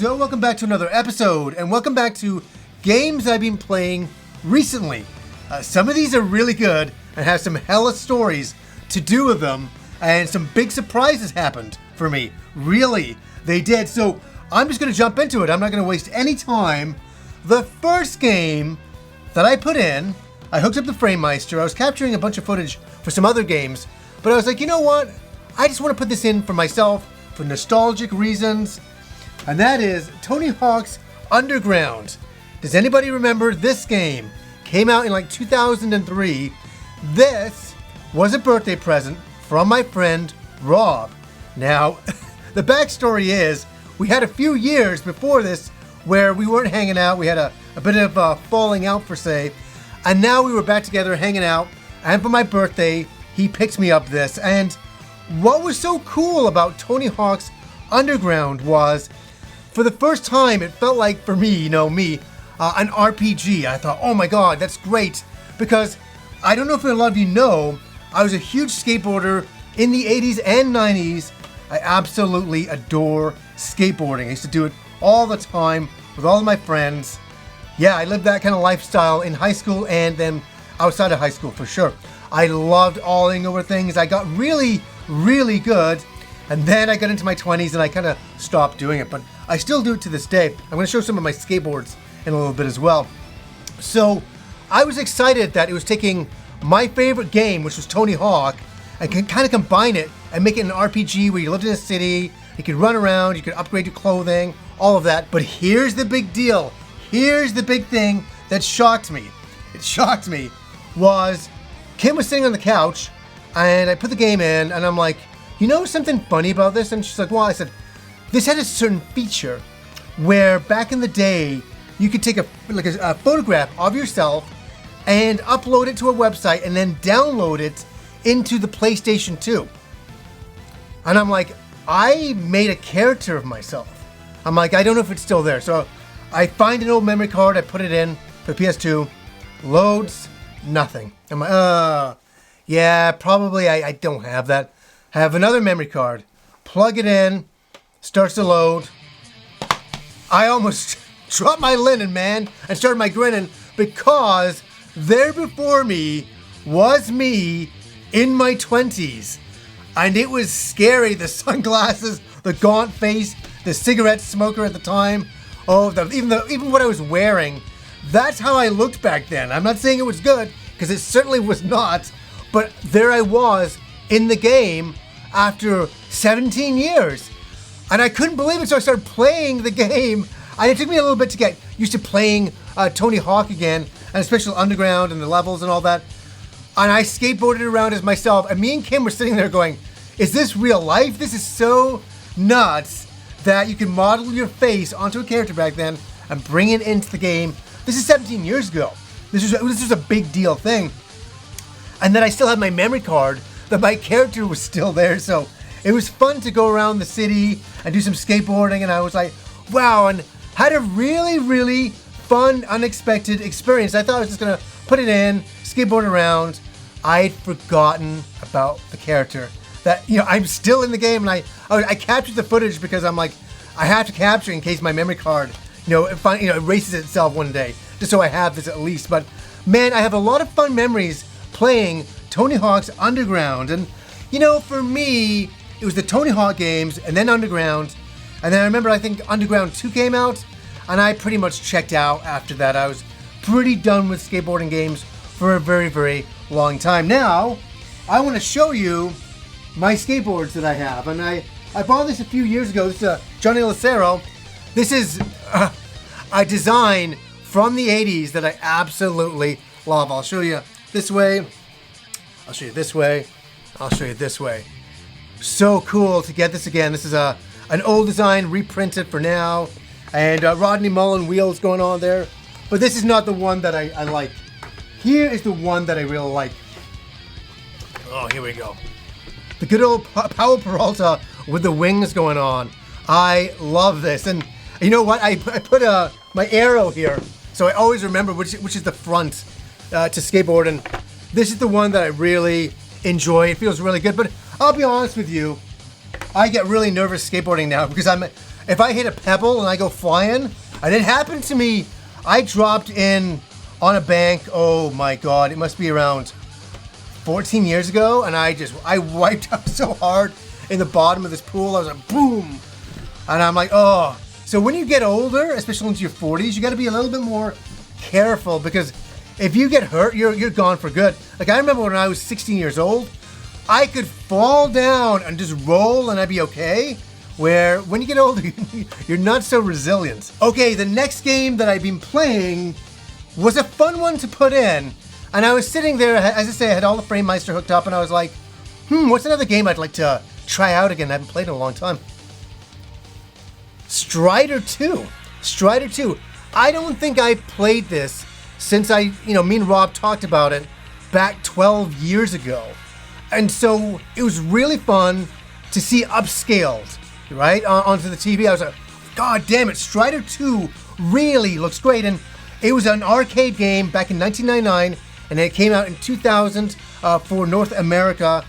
So welcome back to another episode, and welcome back to games I've been playing recently. Some of these are really good and have some hella stories to do with them, and some big surprises happened for me. Really, they did. So I'm just going to jump into it. I'm not going to waste any time. The first game that I put in, I hooked up the FrameMeister. I was capturing a bunch of footage for some other games, but I was like, you know what? I just want to put this in for myself for nostalgic reasons. And that is Tony Hawk's Underground. Does anybody remember this game? Came out in like 2003. This was a birthday present from my friend Rob. Now, the backstory is we had a few years before this where we weren't hanging out. We had a bit of falling out per se. And now we were back together hanging out. And for my birthday, he picked me up this. And what was so cool about Tony Hawk's Underground was, for the first time, it felt like, for me, an RPG. I thought, oh my god, that's great. Because, I don't know if a lot of you know, I was a huge skateboarder in the 80s and 90s. I absolutely adore skateboarding. I used to do it all the time with all of my friends. Yeah, I lived that kind of lifestyle in high school and then outside of high school for sure. I loved alling over things. I got really, really good. And then I got into my 20s and I kind of stopped doing it. But I still do it to this day. I'm going to show some of my skateboards in a little bit as well. So I was excited that it was taking my favorite game, which was Tony Hawk, and can kind of combine it and make it an RPG where you lived in a city, you could run around, you could upgrade your clothing, all of that. But here's the big deal. Here's the big thing that shocked me. It shocked me was Kim was sitting on the couch and I put the game in and I'm like, you know something funny about this? And she's like, well, I said, this had a certain feature where back in the day, you could take a photograph of yourself and upload it to a website and then download it into the PlayStation 2. And I'm like, I made a character of myself. I'm like, I don't know if it's still there. So I find an old memory card, I put it in for PS2, loads, nothing. I'm like, yeah, probably I don't have that. Have another memory card, plug it in, starts to load. I almost dropped my linen, man, and started my grinning because there before me was me in my 20s. And it was scary. The sunglasses, the gaunt face, the cigarette smoker at the time. Oh, even what I was wearing. That's how I looked back then. I'm not saying it was good, because it certainly was not. But there I was in the game after 17 years. And I couldn't believe it, so I started playing the game. And it took me a little bit to get used to playing Tony Hawk again, and especially Underground and the levels and all that. And I skateboarded around as myself, and me and Kim were sitting there going, is this real life? This is so nuts that you can model your face onto a character back then and bring it into the game. This is 17 years ago. This was a big deal thing. And then I still had my memory card that my character was still there, so it was fun to go around the city and do some skateboarding, and I was like, wow, and had a really, really fun, unexpected experience. I thought I was just gonna put it in, skateboard around. I'd forgotten about the character. That, I'm still in the game, and I captured the footage because I'm like, I have to capture in case my memory card, erases itself one day, just so I have this at least. But man, I have a lot of fun memories playing Tony Hawk's Underground. And for me, it was the Tony Hawk games and then Underground. And then I remember, I think Underground 2 came out, and I pretty much checked out after that. I was pretty done with skateboarding games for a very, very long time. Now, I want to show you my skateboards that I have. And I bought this a few years ago. This is a Johnny Lucero. This is a design from the 80s that I absolutely love. I'll show you this way. I'll show you this way. I'll show you this way. So cool to get this again. This is an old design reprinted for now. And Rodney Mullen wheels going on there. But this is not the one that I like. Here is the one that I really like. Oh, here we go. The good old Powell Peralta with the wings going on. I love this. And you know what? I put my arrow here, so I always remember which is the front to skateboard. And this is the one that I really enjoy. It feels really good. But I'll be honest with you, I get really nervous skateboarding now because I'm if I hit a pebble and I go flying, and it happened to me, I dropped in on a bank, oh my God, it must be around 14 years ago, and I wiped up so hard in the bottom of this pool, I was like, boom! And I'm like, oh. So when you get older, especially into your 40s, you gotta be a little bit more careful, because if you get hurt, you're gone for good. Like, I remember when I was 16 years old, I could fall down and just roll and I'd be okay. Where when you get older, you're not so resilient. Okay, the next game that I've been playing was a fun one to put in. And I was sitting there, as I say, I had all the FrameMeister hooked up, and I was like, what's another game I'd like to try out again? I haven't played in a long time. Strider 2. Strider 2. I don't think I played this since me and Rob talked about it back 12 years ago. And so it was really fun to see upscaled, right, onto the TV. I was like, God damn it, Strider 2 really looks great. And it was an arcade game back in 1999, and it came out in 2000 for North America.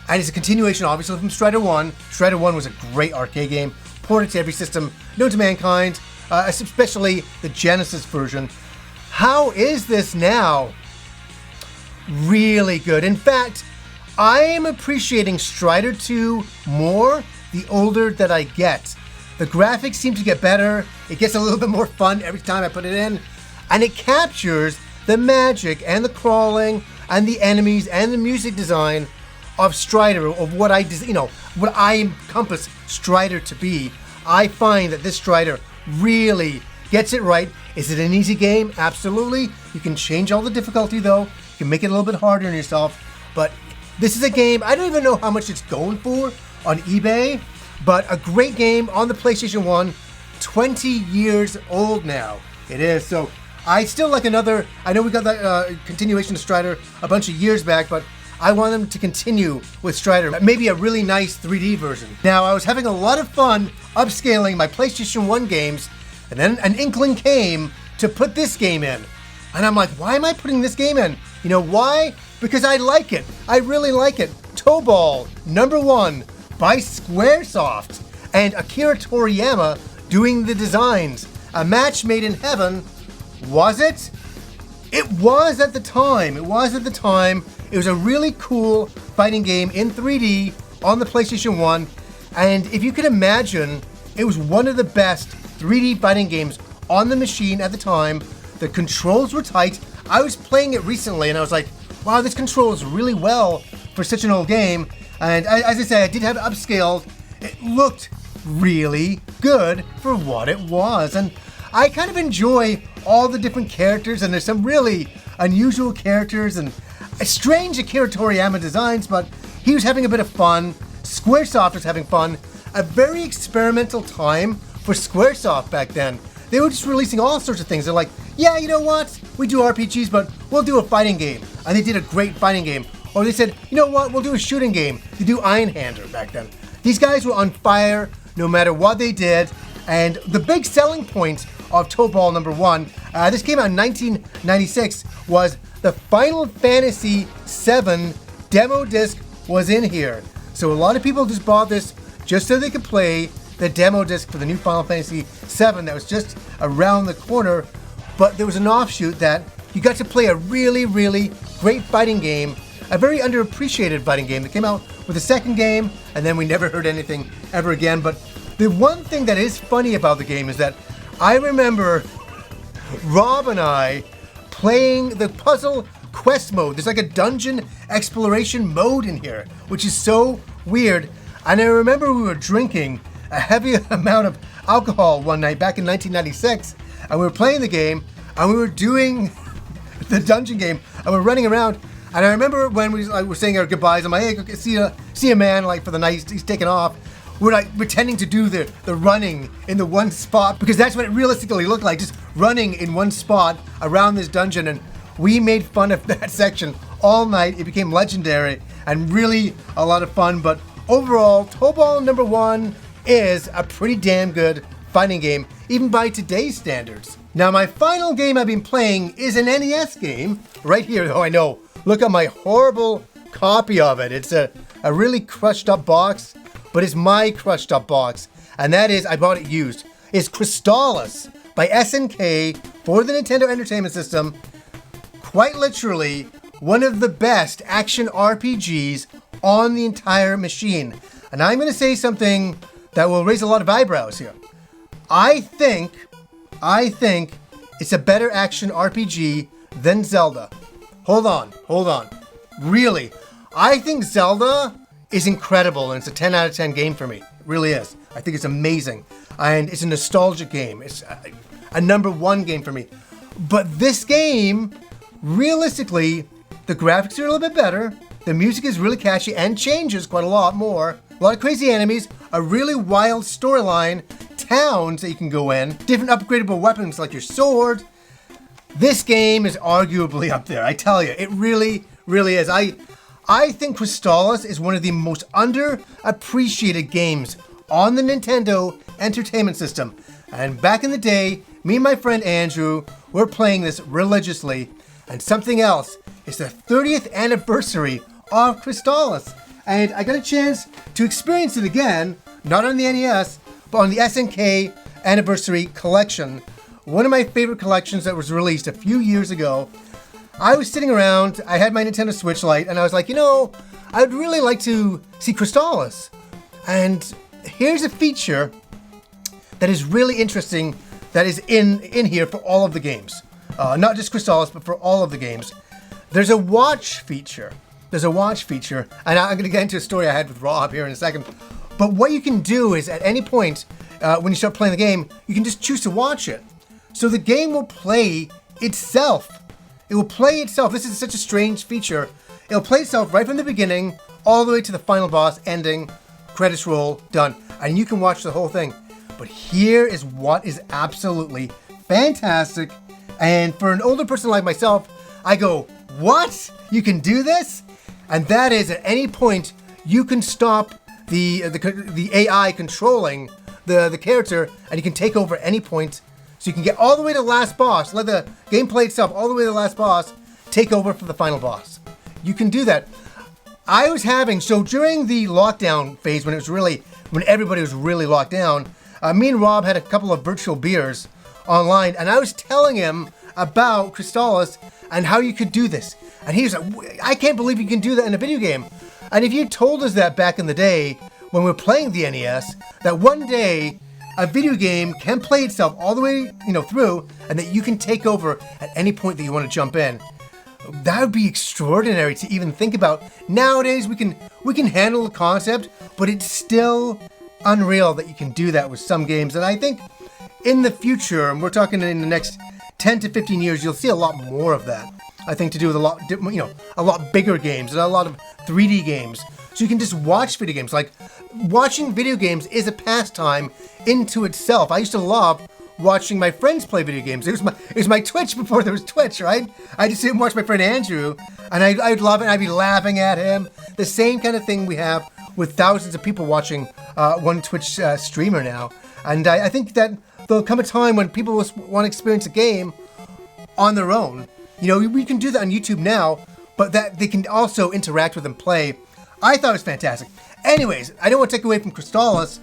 And it's a continuation, obviously, from Strider 1. Strider 1 was a great arcade game, ported to every system known to mankind, especially the Genesis version. How is this now? Really good. In fact, I am appreciating Strider 2 more the older that I get. The graphics seem to get better. It gets a little bit more fun every time I put it in. And it captures the magic and the crawling and the enemies and the music design of Strider, of what I encompass Strider to be. I find that this Strider really gets it right. Is it an easy game? Absolutely. You can change all the difficulty though. You can make it a little bit harder on yourself. But this is a game, I don't even know how much it's going for on eBay, but a great game on the PlayStation 1, 20 years old now. It is. So I still like another, I know we got that continuation of Strider a bunch of years back, but I want them to continue with Strider. Maybe a really nice 3D version. Now, I was having a lot of fun upscaling my PlayStation 1 games, and then an inkling came to put this game in. And I'm like, why am I putting this game in? You know why? Because I like it. I really like it. Tobal #1 by Squaresoft and Akira Toriyama doing the designs. A match made in heaven. Was it? It was at the time. It was at the time. It was a really cool fighting game in 3D on the PlayStation 1. And if you could imagine, it was one of the best 3D fighting games on the machine at the time. The controls were tight. I was playing it recently and I was like, wow, this controls really well for such an old game. And as I say, I did have it upscaled. It looked really good for what it was. And I kind of enjoy all the different characters, and there's some really unusual characters and strange Akira Toriyama designs, but he was having a bit of fun. Squaresoft was having fun. A very experimental time for Squaresoft back then. They were just releasing all sorts of things. They're like, yeah, you know what? We do RPGs, but we'll do a fighting game. And they did a great fighting game. Or they said, you know what? We'll do a shooting game. They do Ironhander back then. These guys were on fire no matter what they did. And the big selling point of Tobal #1, this came out in 1996, was the Final Fantasy VII demo disc was in here. So a lot of people just bought this just so they could play the demo disc for the new Final Fantasy VII that was just around the corner. But there was an offshoot that you got to play a really, really great fighting game, a very underappreciated fighting game that came out with a second game, and then we never heard anything ever again. But the one thing that is funny about the game is that I remember Rob and I playing the puzzle quest mode. There's like a dungeon exploration mode in here, which is so weird. And I remember we were drinking a heavy amount of alcohol one night back in 1996, and we were playing the game, and we were doing the dungeon game, and we're running around. And I remember when we were saying our goodbyes, I'm like, hey, okay, see a man, like, for the night, he's taking off. We're like pretending to do the running in the one spot, because that's what it realistically looked like, just running in one spot around this dungeon. And we made fun of that section all night. It became legendary and really a lot of fun. But overall, Tobal #1 is a pretty damn good fighting game, even by today's standards. Now, my final game I've been playing is an NES game right here. Oh, I know. Look at my horrible copy of it. It's a really crushed up box, but it's my crushed up box. and that is, I bought it used, is Crystallis by SNK for the Nintendo Entertainment System. Quite literally, one of the best action RPGs on the entire machine. And I'm going to say something that will raise a lot of eyebrows here. I think it's a better action RPG than Zelda. Hold on. Really, I think Zelda is incredible, and it's a 10 out of 10 game for me. It really is. I think it's amazing, and it's a nostalgic game. It's a number one game for me. But this game, realistically, the graphics are a little bit better. The music is really catchy and changes quite a lot more. A lot of crazy enemies, a really wild storyline, towns that you can go in, different upgradable weapons like your sword. This game is arguably up there, I tell you. It really, really is. I think Crystallis is one of the most underappreciated games on the Nintendo Entertainment System. And back in the day, me and my friend Andrew were playing this religiously. And something else, it's the 30th anniversary of Crystallis. And I got a chance to experience it again, not on the NES, but on the SNK Anniversary Collection. One of my favorite collections that was released a few years ago. I was sitting around, I had my Nintendo Switch Lite, and I was like, you know, I'd really like to see Crystallis. And here's a feature that is really interesting that is in here for all of the games. Not just Crystallis, but for all of the games. There's a watch feature. And I'm going to get into a story I had with Rob here in a second. But what you can do is, at any point, when you start playing the game, you can just choose to watch it. So the game will play itself. It will play itself. This is such a strange feature. It'll play itself right from the beginning, all the way to the final boss, ending, credits roll, done. And you can watch the whole thing. But here is what is absolutely fantastic. And for an older person like myself, I go, what? You can do this? And that is, at any point, you can stop the AI controlling the character, and you can take over at any point. So you can get all the way to the last boss, let the game play itself all the way to the last boss, take over for the final boss. You can do that. So during the lockdown phase, when everybody was really locked down, me and Rob had a couple of virtual beers online, and I was telling him about Crystallis and how you could do this. And he was like, I can't believe you can do that in a video game. And if you told us that back in the day, when we were playing the NES, that one day a video game can play itself all the way, through, and that you can take over at any point that you want to jump in. That would be extraordinary to even think about. Nowadays, we can handle the concept, but it's still unreal that you can do that with some games. And I think in the future, and we're talking in the next 10 to 15 years, you'll see a lot more of that. I think to do with a lot bigger games and a lot of 3D games. So you can just watch video games. Like, watching video games is a pastime into itself. I used to love watching my friends play video games. It was my Twitch before there was Twitch, right? I just sit and watch my friend Andrew, and I'd love it, and I'd be laughing at him. The same kind of thing we have with thousands of people watching one Twitch streamer now. And I think that there'll come a time when people will want to experience a game on their own. We can do that on YouTube now, but that they can also interact with and play. I thought it was fantastic. Anyways, I don't want to take away from Crystallis.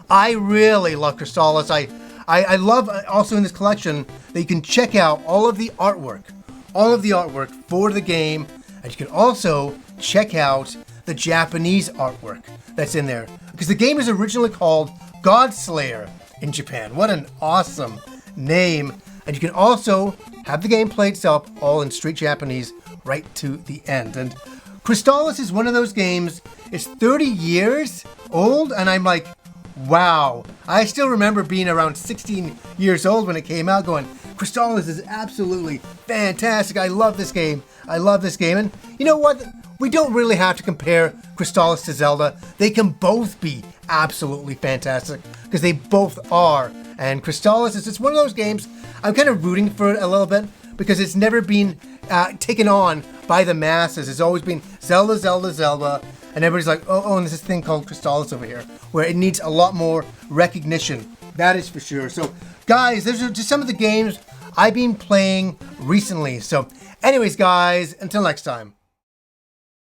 I really love Crystallis. I love also in this collection that you can check out all of the artwork for the game, and you can also check out the Japanese artwork that's in there, because the game is originally called Godslayer in Japan. What an awesome name. And you can also have the game play itself all in straight Japanese right to the end. And Crystallis is one of those games, it's 30 years old, and I'm like, wow. I still remember being around 16 years old when it came out going, Crystallis is absolutely fantastic. I love this game. And you know what? We don't really have to compare Crystallis to Zelda. They can both be absolutely fantastic, because they both are. And Crystallis is just one of those games, I'm kind of rooting for it a little bit, because it's never been taken on by the masses. It's always been Zelda, Zelda, Zelda. And everybody's like, and there's this thing called Crystallis over here, where it needs a lot more recognition. That is for sure. So, guys, those are just some of the games I've been playing recently. So, anyways, guys, until next time.